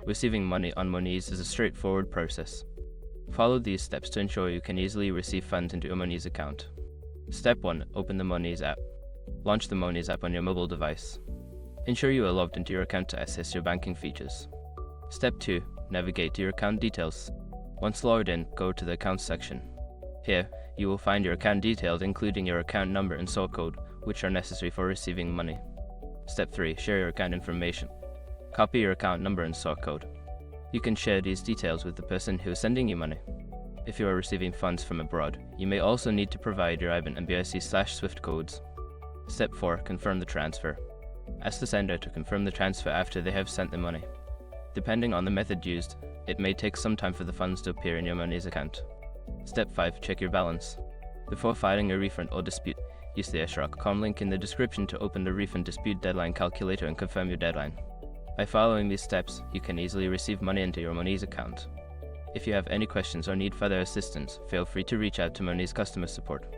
Receiving money on Monese is a straightforward process. Follow these steps to ensure you can easily receive funds into your Monese account. Step 1. Open the Monese app. Launch the Monese app on your mobile device. Ensure you are logged into your account to access your banking features. Step 2. Navigate to your account details. Once logged in, go to the Accounts section. Here, you will find your account details including your account number and sort code, which are necessary for receiving money. Step 3. Share your account information. Copy your account number and sort code. You can share these details with the person who is sending you money. If you are receiving funds from abroad, you may also need to provide your IBAN and BIC/SWIFT codes. Step 4. Confirm the transfer. Ask the sender to confirm the transfer after they have sent the money. Depending on the method used, it may take some time for the funds to appear in your Monese account. Step 5. Check your balance. Before filing a refund or dispute, use the Eshraq.com link in the description to open the refund dispute deadline calculator and confirm your deadline. By following these steps, you can easily receive money into your Monese account. If you have any questions or need further assistance, feel free to reach out to Monese customer support.